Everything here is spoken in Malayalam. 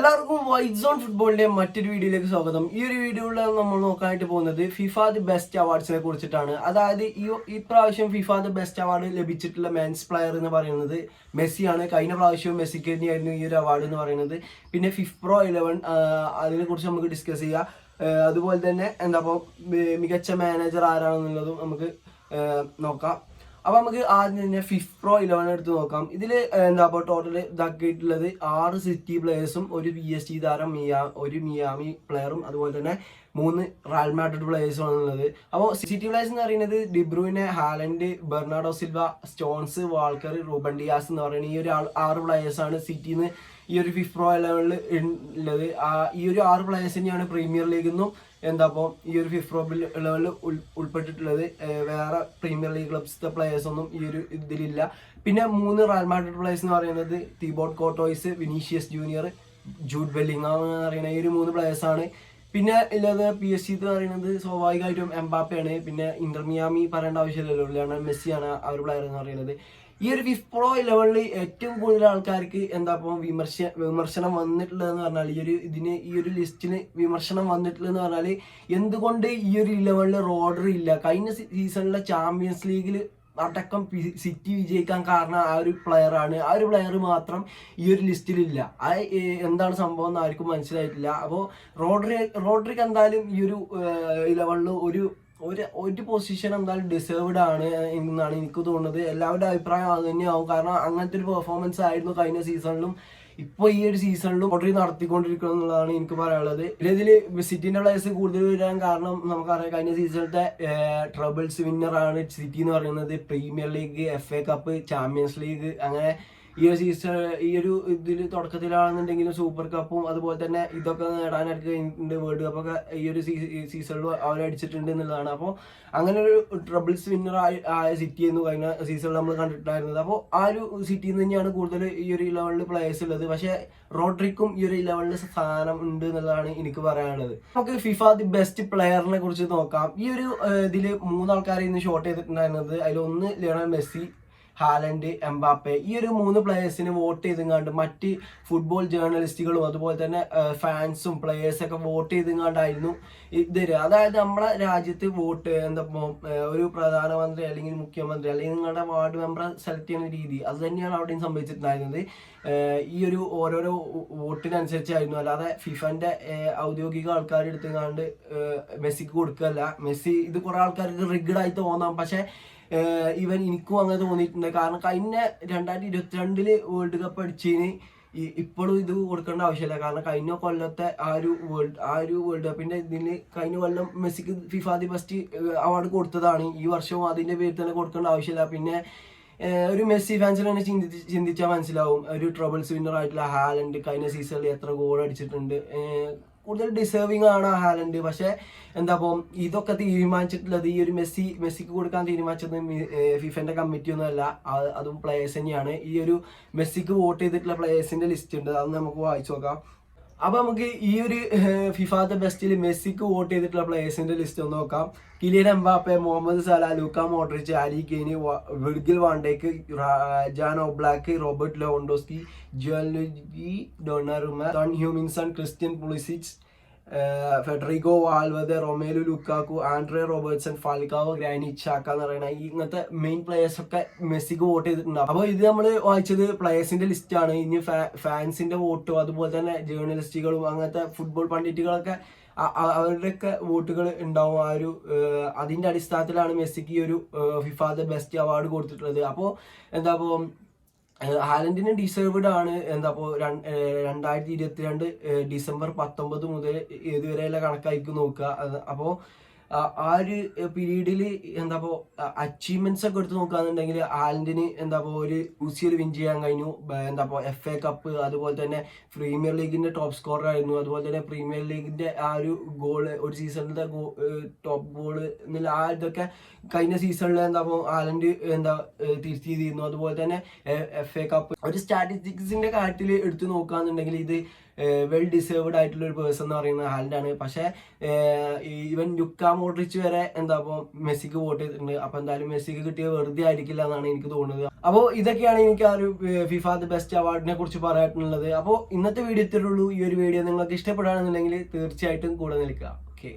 എല്ലാവർക്കും വൈറ്റ് സോൺ ഫുട്ബോളിന്റെ മറ്റൊരു വീഡിയോയിലേക്ക് സ്വാഗതം. ഈ ഒരു വീഡിയോയിൽ നമ്മൾ നോക്കാനായിട്ട് പോകുന്നത് ഫിഫ ദി ബെസ്റ്റ് അവാർഡ്സിനെ കുറിച്ചിട്ടാണ്. അതായത് ഈ പ്രാവശ്യം ഫിഫ ദി ബെസ്റ്റ് അവാർഡ് ലഭിച്ചിട്ടുള്ള മെൻസ് പ്ലെയർ എന്ന് പറയുന്നത് മെസ്സിയാണ്. കഴിഞ്ഞ പ്രാവശ്യവും മെസ്സിക്ക് തന്നെയായിരുന്നു ഈ ഒരു അവാർഡ് എന്ന് പറയുന്നത്. പിന്നെ ഫിഫ്പ്രോ 11 അതിനെ കുറിച്ച് നമുക്ക് ഡിസ്കസ് ചെയ്യാം. അതുപോലെ തന്നെ മികച്ച മാനേജർ ആരാണെന്നുള്ളതും നമുക്ക് നോക്കാം. അപ്പോൾ നമുക്ക് ആദ്യം തന്നെ ഫിഫ്പ്രോ 11 എടുത്ത് നോക്കാം. ഇതിൽ ടോട്ടൽ ഇതാക്കിയിട്ടുള്ളത് 6 സിറ്റി പ്ലേയേഴ്സും ഒരു PSG താരം ഒരു മിയാമി പ്ലെയറും അതുപോലെ തന്നെ 3 റയൽ മാഡ്രിഡ് പ്ലേയേഴ്സും ആണുള്ളത്. അപ്പോൾ സിറ്റി പ്ലേയേഴ്സ് എന്ന് പറയുന്നത് De Bruyne, Haaland, Bernardo Silva, Stones, Walker, Ruben Dias എന്ന് പറയുന്ന ഈ ഒരു 6 പ്ലേയേഴ്സാണ് സിറ്റിന്ന് ഈ ഒരു ഫിഫ്പ്രോ 11 ഉള്ളത്. ഈ ഒരു 6 പ്ലേയേഴ്സ് തന്നെയാണ് പ്രീമിയർ ലീഗിൽ നിന്നും ഈ ഒരു ഫിഫ്പ്രോ 11 ഉൾപ്പെട്ടിട്ടുള്ളത്. വേറെ പ്രീമിയർ ലീഗ് ക്ലബ്സിലെ പ്ലേയേഴ്സ് ഒന്നും ഈ ഒരു ഇതിലില്ല. പിന്നെ 3 റയൽ മാഡ്രിഡ് പ്ലേയേഴ്സ് എന്ന് പറയുന്നത് Thibaut Courtois, Vinicius Junior, Jude Bellingham എന്ന് പറയുന്ന ഈ ഒരു 3 പ്ലേയേഴ്സാണ്. പിന്നെ ഉള്ളത് PSG എന്ന് പറയുന്നത് സ്വാഭാവികമായിട്ടും എംബാപ്പയാണ്. പിന്നെ ഇന്റർ മിയാമി പറയേണ്ട ആവശ്യമില്ലല്ലോ, ലയണൽ മെസ്സിയാണ് ആ ഒരു പ്ലെയർ എന്ന് പറയുന്നത്. ഈ ഒരു ഫിഫ്പ്രോ 11 ഏറ്റവും കൂടുതൽ ആൾക്കാർക്ക് വിമർശനം വന്നിട്ടുള്ളതെന്ന് പറഞ്ഞാൽ ഈ ഒരു ലിസ്റ്റിന് വിമർശനം വന്നിട്ടുള്ളതെന്ന് പറഞ്ഞാൽ എന്തുകൊണ്ട് ഈ ഒരു 11 റോഡറി ഇല്ല. കഴിഞ്ഞ സീസണിലെ ചാമ്പ്യൻസ് ലീഗിൽ അടക്കം സിറ്റി വിജയിക്കാൻ കാരണം ആ ഒരു പ്ലെയറാണ്. ആ ഒരു പ്ലെയർ മാത്രം ഈ ഒരു ലിസ്റ്റിലില്ല. എന്താണ് സംഭവം എന്ന് ആർക്കും മനസ്സിലായിട്ടില്ല. അപ്പോൾ റോഡ്രിക്ക് എന്തായാലും ഈ ഒരു 11 ഒരു പൊസിഷൻ എന്തായാലും ഡിസേർവ്ഡ് ആണ് എന്നാണ് എനിക്ക് തോന്നുന്നത്. എല്ലാവരുടെ അഭിപ്രായം അത് തന്നെയാവും. കാരണം അങ്ങനത്തെ ഒരു പെർഫോമൻസ് ആയിരുന്നു കഴിഞ്ഞ സീസണിലും ഇപ്പോൾ ഈ ഒരു സീസണിലും റോഡ്രി നടത്തിക്കൊണ്ടിരിക്കണം എന്നുള്ളതാണ് എനിക്ക് പറയാനുള്ളത്. ഇതിൽ സിറ്റിന്റെ പ്ലേയേഴ്സ് കൂടുതൽ വരാൻ കാരണം നമുക്കറിയാം, കഴിഞ്ഞ സീസണിലത്തെ ട്രബിൾസ് വിന്നറാണ് സിറ്റി എന്ന് പറയുന്നത്. Premier league, FA cup, champions league, അങ്ങനെ ഈ ഒരു സീസൺ ഈ ഒരു ഇതിൽ തുടക്കത്തിലാണെന്നുണ്ടെങ്കിലും സൂപ്പർ കപ്പും അതുപോലെ തന്നെ ഇതൊക്കെ നേടാനായിട്ട് കഴിഞ്ഞിട്ടുണ്ട്. വേൾഡ് കപ്പൊക്കെ ഈ ഒരു സീസണിൽ അവരടിച്ചിട്ടുണ്ട് എന്നുള്ളതാണ്. അപ്പോൾ അങ്ങനെ ഒരു ട്രബിൾസ് വിന്നർ ആയ സിറ്റി എന്ന് കഴിഞ്ഞ സീസണിൽ നമ്മൾ കണ്ടിട്ടുണ്ടായിരുന്നത്. അപ്പോൾ ആ ഒരു സിറ്റിയിൽ നിന്ന് തന്നെയാണ് കൂടുതൽ ഈ ഒരു 11 പ്ലേയേഴ്സ് ഉള്ളത്. പക്ഷേ റോഡ്രിക്കും ഈ ഒരു 11 സ്ഥാനം ഉണ്ട് എന്നുള്ളതാണ് എനിക്ക് പറയാനുള്ളത്. നമുക്ക് ഫിഫ ദി ബെസ്റ്റ് പ്ലെയറിനെ കുറിച്ച് നോക്കാം. ഈ ഒരു ഇതിൽ 3 ആൾക്കാരെ ഇന്ന് ഷോട്ട് ചെയ്തിട്ടുണ്ടായിരുന്നത്. അതിലൊന്ന് ലയണൽ മെസ്സി, ഹാലൻഡ്, എംബാപ്പെ. ഈ ഒരു 3 പ്ലേയേഴ്സിന് വോട്ട് ചെയ്തുകൊണ്ട് മറ്റ് ഫുട്ബോൾ ജേർണലിസ്റ്റുകളും അതുപോലെ തന്നെ ഫാൻസും പ്ലേയേഴ്സൊക്കെ വോട്ട് ചെയ്തുകൊണ്ടായിരുന്നു ഇത്. അതായത് നമ്മളെ രാജ്യത്ത് വോട്ട് ഒരു പ്രധാനമന്ത്രി അല്ലെങ്കിൽ മുഖ്യമന്ത്രി അല്ലെങ്കിൽ നിങ്ങളുടെ വാർഡ് മെമ്പറെ സെലക്ട് ചെയ്യുന്ന രീതി അത് തന്നെയാണ് അവിടെയും സംഭവിച്ചിട്ടുണ്ടായിരുന്നത്. ഈ ഒരു ഓരോരോ വോട്ടിനനുസരിച്ചായിരുന്നു. അല്ലാതെ ഫിഫന്റെ ഔദ്യോഗിക ആൾക്കാർ എടുത്തുകൊണ്ട് മെസ്സിക്ക് കൊടുക്കുകയല്ല. മെസ്സി ഇത് കുറെ ആൾക്കാർക്ക് റിഗ്ഡ് ആയി തോന്നാം, പക്ഷെ എനിക്കും അങ്ങനെ തോന്നിയിട്ടുണ്ട്. കാരണം കഴിഞ്ഞ 2022 വേൾഡ് കപ്പ് അടിച്ചതിന് ഇപ്പോഴും ഇത് കൊടുക്കേണ്ട ആവശ്യമില്ല. കാരണം കഴിഞ്ഞ കൊല്ലത്തെ ആ ഒരു വേൾഡ് കപ്പിന്റെ ഇതിന് കഴിഞ്ഞ കൊല്ലം മെസ്സിക്ക് ഫിഫ ദി ബെസ്റ്റ് അവാർഡ് കൊടുത്തതാണ്. ഈ വർഷവും അതിന്റെ പേരിൽ തന്നെ കൊടുക്കേണ്ട ആവശ്യമില്ല. പിന്നെ ഒരു മെസ്സി ഫാൻസിന് തന്നെ ചിന്തിച്ചാൽ മനസ്സിലാവും, ഒരു ട്രബിൾസ് വിന്നർ ആയിട്ടുള്ള ഹാലൻഡ് കഴിഞ്ഞ സീസണിൽ എത്ര ഗോൾ അടിച്ചിട്ടുണ്ട്. കൂടുതൽ ഡിസേർവിങ് ആണ് ഹാലൻഡ്. പക്ഷെ ഇതൊക്കെ തീരുമാനിച്ചിട്ടുള്ളത് ഈ ഒരു മെസ്സിക്ക് കൊടുക്കാൻ തീരുമാനിച്ചത് ഫിഫന്റെ കമ്മിറ്റി ഒന്നുമല്ല, അതും പ്ലേയേഴ്സ് തന്നെയാണ്. ഈ ഒരു മെസ്സിക്ക് വോട്ട് ചെയ്തിട്ടുള്ള പ്ലേയേഴ്സിന്റെ ലിസ്റ്റ് ഉണ്ട്, അത് നമുക്ക് വായിച്ചു നോക്കാം. അപ്പൊ നമുക്ക് ഈ ഒരു ഫിഫ ദ ബെസ്റ്റിൽ മെസ്സിക്ക് വോട്ട് ചെയ്തിട്ടുള്ള പ്ലേയേഴ്സിന്റെ ലിസ്റ്റ് ഒന്ന് നോക്കാം. Kylian Mbappe, Mohamed Salah, Luka Modric, Harry Kane, Virgil van Dijk, Jan Oblak, Robert Lewandowski, Gianluigi Donnarumma, Heung-min Son, Christian Pulisic, Federico Valverde, Romelu Lukaku, Andre Robertson, Falcao, Granit Xhaka എന്ന് പറയുന്ന ഇങ്ങനത്തെ മെയിൻ പ്ലേയേഴ്സ് ഒക്കെ മെസ്സിക്ക് വോട്ട് ചെയ്തിട്ടുണ്ട്. അപ്പോൾ ഇത് നമ്മൾ വായിച്ചത് പ്ലേയേഴ്സിന്റെ ലിസ്റ്റ് ആണ്. ഇനി ഫാൻസിന്റെ വോട്ടും അതുപോലെ തന്നെ ജേർണലിസ്റ്റുകളും അങ്ങനത്തെ ഫുട്ബോൾ പണ്ഡിറ്റുകളൊക്കെ അവരുടെയൊക്കെ വോട്ടുകൾ ഉണ്ടാവും. അതിന്റെ അടിസ്ഥാനത്തിലാണ് മെസ്സിക്ക് ഈ ഒരു ഫിഫ ദ ബെസ്റ്റ് അവാർഡ് കൊടുത്തിട്ടുള്ളത്. അപ്പോൾ ഹാലൻഡിന് ഡിസേർവ്ഡ് ആണ്. 2022 ഡിസംബർ 19 മുതൽ ഇതുവരെയുള്ള കണക്കായിരിക്കും നോക്കുക. അപ്പോൾ ആ ഒരു പീരീഡിൽ അച്ചീവ്മെന്റ്സ് ഒക്കെ എടുത്ത് നോക്കുകയാണെന്നുണ്ടെങ്കിൽ ഹാലൻഡിന് ഒരു UCL വിൻ ചെയ്യാൻ കഴിഞ്ഞു. FA കപ്പ്, അതുപോലെ തന്നെ പ്രീമിയർ ലീഗിന്റെ ടോപ്പ് സ്കോറർ ആയിരുന്നു. അതുപോലെ തന്നെ പ്രീമിയർ ലീഗിന്റെ ആ ഒരു ഗോള്, ഒരു സീസണിലത്തെ ടോപ്പ് ഗോള് എന്നുള്ള ഇതൊക്കെ കഴിഞ്ഞ സീസണിൽ ഹാലൻഡ് തിരിച്ചു ചെയ്തിരുന്നു. അതുപോലെ തന്നെ FA കപ്പ്. ഒരു സ്റ്റാറ്റിസ്റ്റിക്സിന്റെ കാര്യത്തിൽ എടുത്ത് നോക്കുകയാണെന്നുണ്ടെങ്കിൽ ഇത് വെൽ ഡിസേർവ്ഡ് ആയിട്ടുള്ള ഒരു പേഴ്സൺ എന്ന് പറയുന്നത് ഹാലൻഡാണ്. പക്ഷേ ഈവൻ ലുക്ക മോഡ്രിച്ച് വരെ എന്താ ഇപ്പോൾ മെസ്സിക്ക് വോട്ട് ചെയ്തിട്ടുണ്ട്. അപ്പൊ എന്തായാലും മെസ്സിക്ക് കിട്ടിയത് വെറുതെ ആയിരിക്കില്ല എന്നാണ് എനിക്ക് തോന്നുന്നത്. അപ്പോൾ ഇതൊക്കെയാണ് എനിക്ക് ആ ഒരു ഫിഫ ദി ബെസ്റ്റ് അവാർഡിനെ കുറിച്ച് പറയാനുള്ളത്. അപ്പോൾ ഇന്നത്തെ വീഡിയോ ഇത്രയുള്ളൂ. ഈ ഒരു വീഡിയോ നിങ്ങൾക്ക് ഇഷ്ടപ്പെടുകയാണെന്നുണ്ടെങ്കിൽ തീർച്ചയായിട്ടും കൂടെ നിൽക്കുക. ഓക്കെ.